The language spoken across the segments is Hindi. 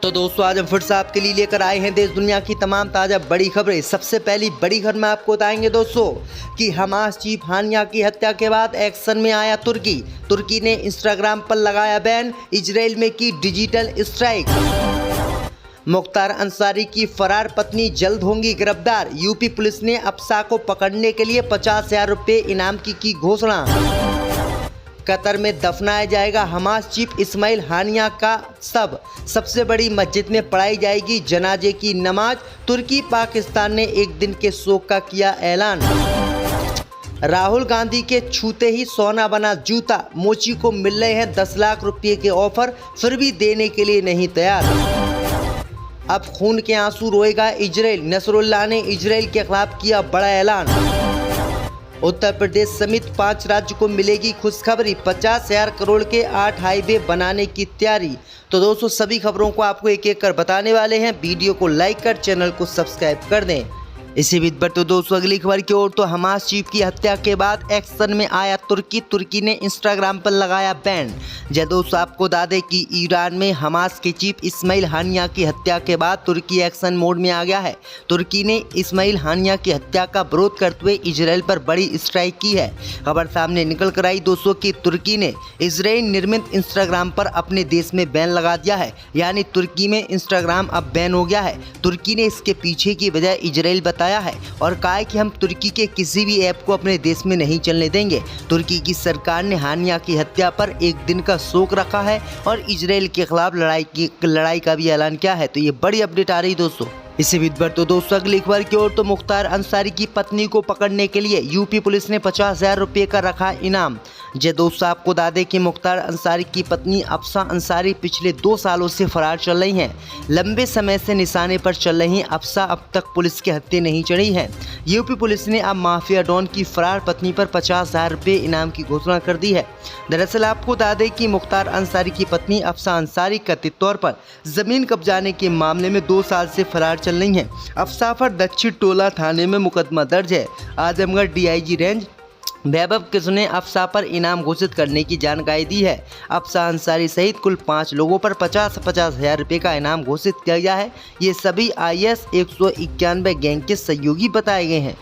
तो दोस्तों आज हम फिर से आपके लिए लेकर आए हैं देश दुनिया की तमाम ताज़ा बड़ी खबरें। सबसे पहली बड़ी खबर में आपको बताएंगे दोस्तों कि हमास चीफ हानिया की हत्या के बाद एक्शन में आया तुर्की। तुर्की ने इंस्टाग्राम पर लगाया बैन, इजराइल में की डिजिटल स्ट्राइक। मुख्तार अंसारी की फरार पत्नी जल्द होंगी गिरफ्तार। यूपी पुलिस ने अफसा को पकड़ने के लिए 50,000 रुपये इनाम की घोषणा। कतर में दफनाया जाएगा हमास चीफ इस्माइल हानिया का शव। सबसे बड़ी मस्जिद में पढ़ाई जाएगी जनाजे की नमाज। तुर्की पाकिस्तान ने एक दिन के शोक का किया ऐलान। राहुल गांधी के छूते ही सोना बना जूता। मोची को मिल रहे हैं 10 लाख रुपए के ऑफर, फिर भी देने के लिए नहीं तैयार। अब खून के आंसू रोएगा इजराइल। नसरुल्लाह ने इजराइल के खिलाफ किया बड़ा ऐलान। उत्तर प्रदेश समेत 5 राज्य को मिलेगी खुशखबरी। 50,000 करोड़ के 8 हाईवे बनाने की तैयारी। तो दोस्तों सभी खबरों को आपको एक एक कर बताने वाले हैं। वीडियो को लाइक कर चैनल को सब्सक्राइब कर दें। इसी बीच पर तो दोस्तों अगली खबर की ओर तो हमास चीफ की हत्या के बाद एक्शन में आया तुर्की। तुर्की ने इंस्टाग्राम पर लगाया बैन। दोस्तों आपको बता दें कि ईरान में हमास के चीफ इस्माइल हानिया की हत्या के बाद तुर्की एक्शन मोड में आ गया है। तुर्की ने इस्माइल हानिया की हत्या का विरोध करते हुए इजराइल पर बड़ी स्ट्राइक की है। खबर सामने निकल कर आई दोस्तों कि तुर्की ने इजराइल निर्मित इंस्टाग्राम पर अपने देश में बैन लगा दिया है। यानी तुर्की में इंस्टाग्राम अब बैन हो गया है। तुर्की ने इसके पीछे की वजह इजराइल बताया है और कहा है कि हम तुर्की के किसी भी ऐप को अपने देश में नहीं चलने देंगे। तुर्की की सरकार ने हानिया की हत्या पर एक दिन का शोक रखा है और इजराइल के खिलाफ लड़ाई का भी ऐलान किया है। तो ये बड़ी अपडेट आ रही दोस्तों। इसी बीच पर तो दोस्तों अगली खबर की ओर तो मुख्तार अंसारी की पत्नी को पकड़ने के लिए यूपी पुलिस ने 50,000 रुपये का रखा इनाम। दोस्तों आपको बता दें कि मुख्तार अंसारी की पत्नी अफसा अंसारी पिछले 2 सालों से फरार चल रही हैं। लंबे समय से निशाने पर चल रही अफसा अब तक पुलिस के हत्थे नहीं चढ़ी हैं। यूपी पुलिस ने अब माफिया डॉन की फरार पत्नी पर 50,000 रुपये इनाम की घोषणा कर दी है। दरअसल आपको बता दें कि मुख्तार अंसारी की पत्नी अफसा अंसारी कथित तौर पर जमीन कब्जाने के मामले में 2 साल से फरार चल रही हैं। अफसा पर दक्षिण टोला थाने में मुकदमा दर्ज है। आजमगढ़ डीआईजी रेंज वैभव कृष्ण ने अफसा पर इनाम घोषित करने की जानकारी दी है। अफसा अंसारी सहित कुल 5 लोगों पर 50,000 रुपये का इनाम घोषित किया गया है। ये सभी IS 191 गैंग के सहयोगी बताए गए हैं।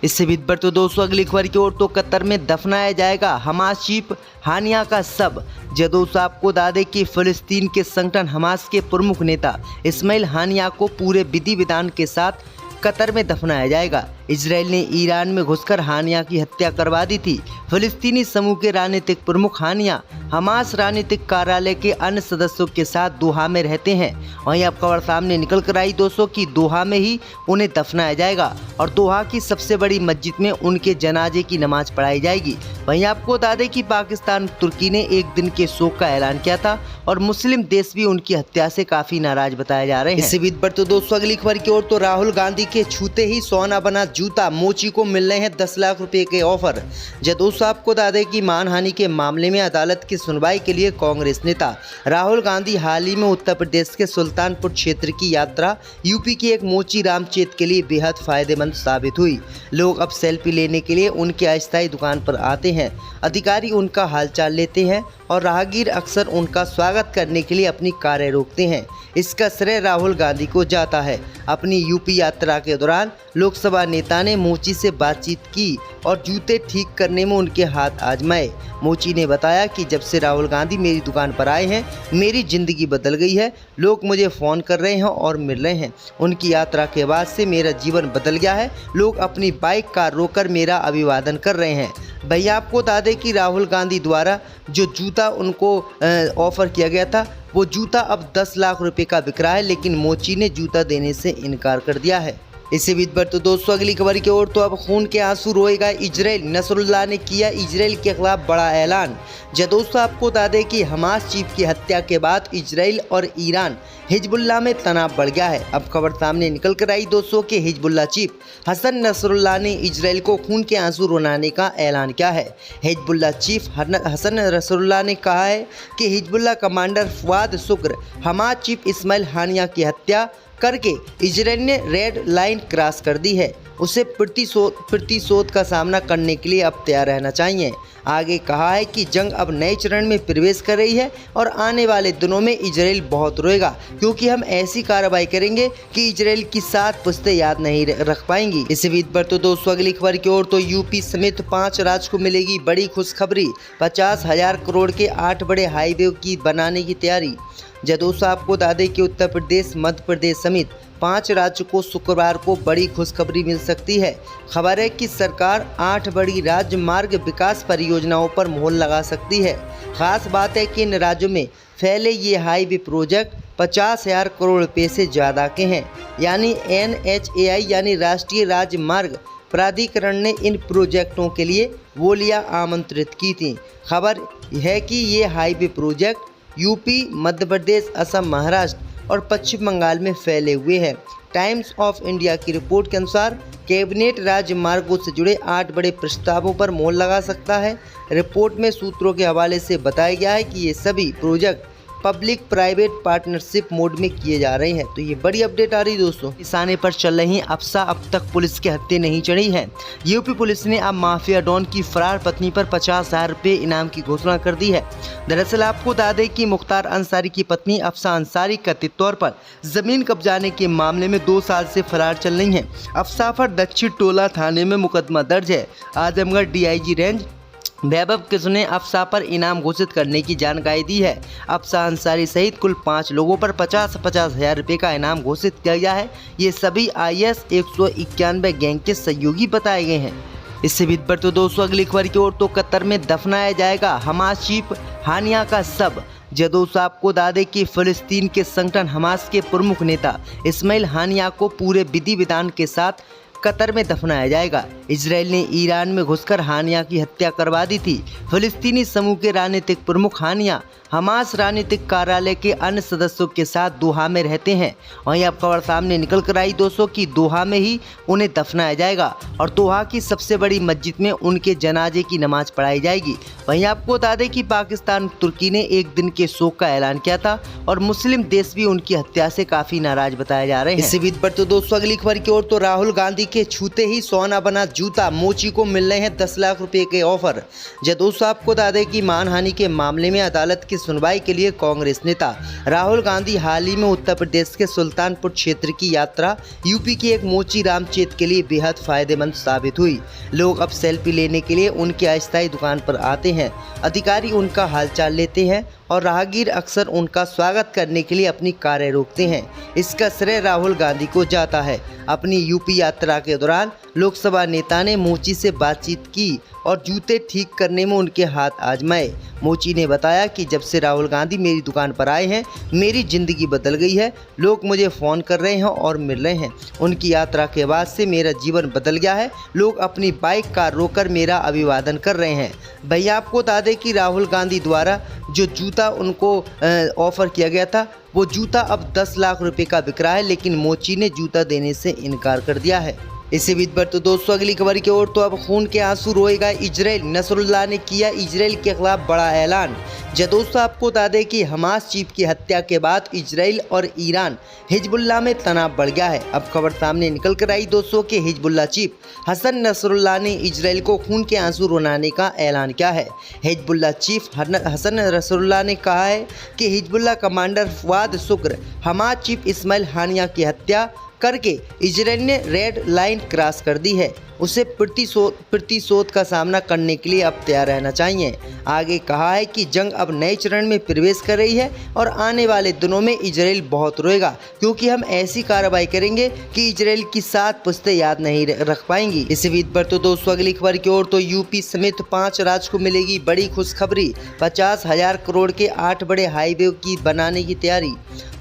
इससे बीच पर तो दोस्तों अगली खबर की ओर तो कतर में दफनाया जाएगा हमास चीफ हानिया का शव। दोस्तों आपको बता दें कि फिलिस्तीन के संगठन हमास के प्रमुख नेता इस्माइल हानिया को पूरे विधि विधान के साथ कतर में दफनाया जाएगा। इजराइल ने ईरान में घुसकर हानिया की हत्या करवा दी थी। फिलिस्तीनी समूह के राजनीतिक प्रमुख हानिया हमास राजनीतिक कार्यालय के अन्य सदस्यों के साथ दोहा में रहते हैं। वहीं अब खबर सामने निकल कर आई दोस्तों कि दोहा में ही उन्हें दफनाया जाएगा और दोहा की सबसे बड़ी मस्जिद में उनके जनाजे की नमाज पढ़ाई जाएगी। वहीं आपको बता दें कि पाकिस्तान तुर्की ने एक दिन के शोक का ऐलान किया था और मुस्लिम देश भी उनकी हत्या से काफी नाराज बताए जा रहे हैं। इसी बीच पर तो दोस्तों अगली खबर की ओर तो राहुल गांधी के छूते ही सोना बना जूता। मोची को मिल रहे हैं 10 लाख रुपए के ऑफर। दोस्तों आपको बता दें कि मानहानि के मामले में अदालत की सुनवाई के लिए कांग्रेस नेता राहुल गांधी हाल ही में उत्तर प्रदेश के सुल्तानपुर क्षेत्र की यात्रा यूपी की एक मोची रामचेत के लिए बेहद फायदेमंद साबित हुई। लोग अब सेल्फी लेने के लिए उनके अस्थायी दुकान पर आते हैं। अधिकारी उनका हालचाल लेते हैं और राहगीर अक्सर उनका स्वागत करने के लिए अपनी कारें रोकते हैं। इसका श्रेय राहुल गांधी को जाता है। अपनी यूपी यात्रा के दौरान लोकसभा नेता ने मोची से बातचीत की और जूते ठीक करने में उनके हाथ आजमाए। मोची ने बताया कि जब से राहुल गांधी मेरी दुकान पर आए हैं मेरी ज़िंदगी बदल गई है। लोग मुझे फ़ोन कर रहे हैं और मिल रहे हैं। उनकी यात्रा के बाद से मेरा जीवन बदल गया है। लोग अपनी बाइक कार रोककर मेरा अभिवादन कर रहे हैं। भैया आपको बता दें कि राहुल गांधी द्वारा जो जूता उनको ऑफ़र किया गया था वो जूता अब 10 लाख रुपए का बिक रहा है, लेकिन मोची ने जूता देने से इनकार कर दिया है। इसी बीच पर तो दोस्तों अगली खबर की ओर तो अब खून के आंसू रोएगा इजराइल। नसरुल्लाह ने किया इजराइल के खिलाफ बड़ा ऐलान। दोस्तों आपको बता दें कि हमास चीफ की हत्या के बाद इजराइल और ईरान हिजबुल्लाह में तनाव बढ़ गया है। अब खबर सामने निकल कर आई दोस्तों कि हिजबुल्लाह चीफ हसन नसरुल्लाह ने इजराइल को खून के आंसू रुलाने का ऐलान किया है। हिजबुल्लाह चीफ हसन नसरुल्लाह ने कहा है कि हिजबुल्लाह कमांडर फवाद शुक्र हमास चीफ इस्माइल हानिया की हत्या करके इजराइल ने रेड लाइन क्रॉस कर दी है। उसे प्रतिशोध का सामना करने के लिए अब तैयार रहना चाहिए। आगे कहा है कि जंग अब नए चरण में प्रवेश कर रही है और आने वाले दिनों में इजराइल बहुत रोएगा, क्योंकि हम ऐसी कार्रवाई करेंगे कि इजराइल की 7 पुश्तें याद नहीं रख पाएंगी। इसी बीच पर तो दोस्तों अगली खबर की ओर तो यूपी समेत 5 राज्य को मिलेगी बड़ी खुशखबरी। 50,000 करोड़ के 8 बड़े हाईवे की बनाने की तैयारी। दोस्तों आपको बता दें कि उत्तर प्रदेश, मध्य प्रदेश समेत 5 राज्यों को शुक्रवार को बड़ी खुशखबरी मिल सकती है। खबर है कि सरकार 8 बड़ी राज्य मार्ग विकास परियोजनाओं पर मोहर लगा सकती है। खास बात है कि इन राज्यों में फैले ये हाईवे प्रोजेक्ट 50,000 करोड़ रुपए से ज़्यादा के हैं। यानी NHAI यानी राष्ट्रीय राजमार्ग प्राधिकरण ने इन प्रोजेक्टों के लिए बोलियां आमंत्रित की थी। खबर है कि ये highway project UP, Madhya Pradesh, Assam, Maharashtra और पश्चिम बंगाल में फैले हुए हैं। टाइम्स ऑफ इंडिया की रिपोर्ट के अनुसार कैबिनेट राजमार्गों से जुड़े 8 बड़े प्रस्तावों पर मोहर लगा सकता है। रिपोर्ट में सूत्रों के हवाले से बताया गया है कि ये सभी project public private partnership mode में किए जा रहे हैं। तो ये बड़ी अपडेट आ रही है दोस्तों। निशाने पर चल रही अफसा अब तक पुलिस के हत्थे नहीं चढ़ी है। यूपी पुलिस ने अब माफिया डॉन की फरार पत्नी पर 50,000 रुपये इनाम की घोषणा कर दी है। दरअसल आपको बता दें कि मुख्तार अंसारी की पत्नी अफसा अंसारी कथित तौर पर जमीन कब्जाने के मामले में 2 साल से फरार चल रही है। अफसा पर दक्षिण टोला थाने में मुकदमा दर्ज है। आजमगढ़ DIG रेंज वैभव किशोर ने अफसा पर इनाम घोषित करने की जानकारी दी है। अफसा अंसारी सहित कुल 5 लोगों पर 50,000 रुपये का इनाम घोषित किया गया है। ये सभी IS 191 गैंग के सहयोगी बताए गए हैं। इससे बीच पर तो दोस्तों अगली खबर की ओर तो कतर में दफनाया जाएगा हमास चीफ हानिया का शव। दोस्तों आपको बता दें कि फिलिस्तीन के संगठन हमास के प्रमुख नेता इस्माइल हानिया को पूरे विधि विधान के साथ कतर में दफनाया जाएगा। इजराइल ने ईरान में घुसकर हानिया की हत्या करवा दी थी। फिलिस्तीनी समूह के राजनीतिक प्रमुख हानिया हमास राजनीतिक कार्यालय के अन्य सदस्यों के साथ दोहा में रहते हैं। वहीं अब खबर सामने निकल कर आई दोस्तों कि दोहा में ही उन्हें दफनाया जाएगा और दोहा की सबसे बड़ी मस्जिद में उनके जनाजे की नमाज पढ़ाई जाएगी। वहीं आपको बता दें कि पाकिस्तान तुर्की ने 1 दिन के शोक का ऐलान किया था और मुस्लिम देश भी उनकी हत्या से काफी नाराज बताए जा रहे हैं। इसी बीच पर तो दोस्तों अगली खबर की ओर तो राहुल गांधी के छूते ही सोना बना जूता, मोची को मिल रहे हैं 10 लाख रुपए के ऑफर। दोस्तों आपको बता दें कि मानहानि के मामले में अदालत की सुनवाई के लिए कांग्रेस नेता राहुल गांधी हाल ही में उत्तर प्रदेश के सुल्तानपुर क्षेत्र की यात्रा यूपी के एक मोची रामचेत के लिए बेहद फायदेमंद साबित हुई। लोग अब सेल्फी लेने के लिए उनकी अस्थायी दुकान पर आते हैं। अधिकारी उनका हालचाल लेते हैं और राहगीर अक्सर उनका स्वागत करने के लिए अपनी कारें रोकते हैं। इसका श्रेय राहुल गांधी को जाता है। अपनी यूपी यात्रा के दौरान लोकसभा नेता ने मोची से बातचीत की और जूते ठीक करने में उनके हाथ आजमाए। मोची ने बताया कि जब से राहुल गांधी मेरी दुकान पर आए हैं मेरी ज़िंदगी बदल गई है। लोग मुझे फ़ोन कर रहे हैं और मिल रहे हैं। उनकी यात्रा के बाद से मेरा जीवन बदल गया है। लोग अपनी बाइक कार रोककर मेरा अभिवादन कर रहे हैं। भैया आपको बता दें कि राहुल गांधी द्वारा जो जूता उनको ऑफ़र किया गया था वो जूता अब 10 लाख रुपए का बिक रहा है, लेकिन मोची ने जूता देने से इनकार कर दिया है। इसी बीच पर तो दोस्तों अगली खबर की ओर तो अब खून के आंसू रोएगा इजराइल। नसरुल्लाह ने किया इजराइल के खिलाफ बड़ा ऐलान। दोस्तों आपको बता दें कि हमास चीफ की हत्या के बाद इजराइल और ईरान हिजबुल्लाह में तनाव बढ़ गया है। अब खबर सामने निकल कर आई दोस्तों कि हिजबुल्लाह चीफ हसन नसरुल्लाह ने इजराइल को खून के आंसू रुलाने का ऐलान किया है। हिजबुल्लाह चीफ हसन नसरुल्लाह ने कहा है कि हिजबुल्लाह कमांडर फवाद शुक्र हमास चीफ इस्माइल हानिया की हत्या करके इजराइल ने रेड लाइन क्रॉस कर दी है। उसे प्रतिशोध का सामना करने के लिए अब तैयार रहना चाहिए। आगे कहा है कि जंग अब नए चरण में प्रवेश कर रही है और आने वाले दिनों में इजराइल बहुत रोएगा, क्योंकि हम ऐसी कार्रवाई करेंगे कि इजराइल की 7 पुश्तें याद नहीं रख पाएंगी। इसी बीच पर तो दोस्तों अगली खबर की ओर तो यूपी समेत 5 राज्य को मिलेगी बड़ी खुशखबरी। 50,000 करोड़ के 8 बड़े हाईवे की बनाने की तैयारी।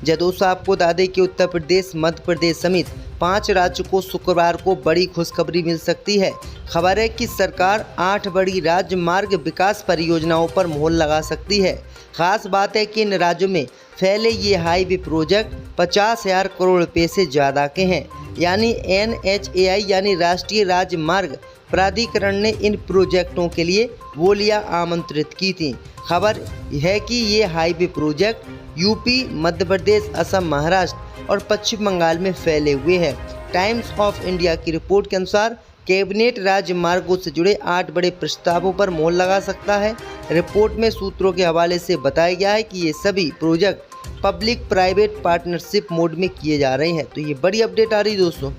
दोस्तों आपको बता दें कि उत्तर प्रदेश, मध्य प्रदेश समेत 5 राज्यों को शुक्रवार को बड़ी खुशखबरी मिल सकती है। खबर है कि सरकार 8 बड़ी राज्य मार्ग विकास परियोजनाओं पर मोहर लगा सकती है। खास बात है कि इन राज्यों में फैले ये हाईवे प्रोजेक्ट 50,000 करोड़ रुपए से ज़्यादा के हैं। यानी NHAI यानी राष्ट्रीय राजमार्ग प्राधिकरण ने इन प्रोजेक्टों के लिए बोलियां आमंत्रित की थी। खबर है कि ये highway project UP, Madhya Pradesh, Assam, Maharashtra और पश्चिम बंगाल में फैले हुए हैं। टाइम्स ऑफ इंडिया की रिपोर्ट के अनुसार कैबिनेट राज्य मार्गों से जुड़े 8 बड़े प्रस्तावों पर मोहर लगा सकता है। रिपोर्ट में सूत्रों के हवाले से बताया गया है कि ये सभी project public private partnership mode में किए जा रहे हैं। तो ये बड़ी अपडेट आ रही दोस्तों।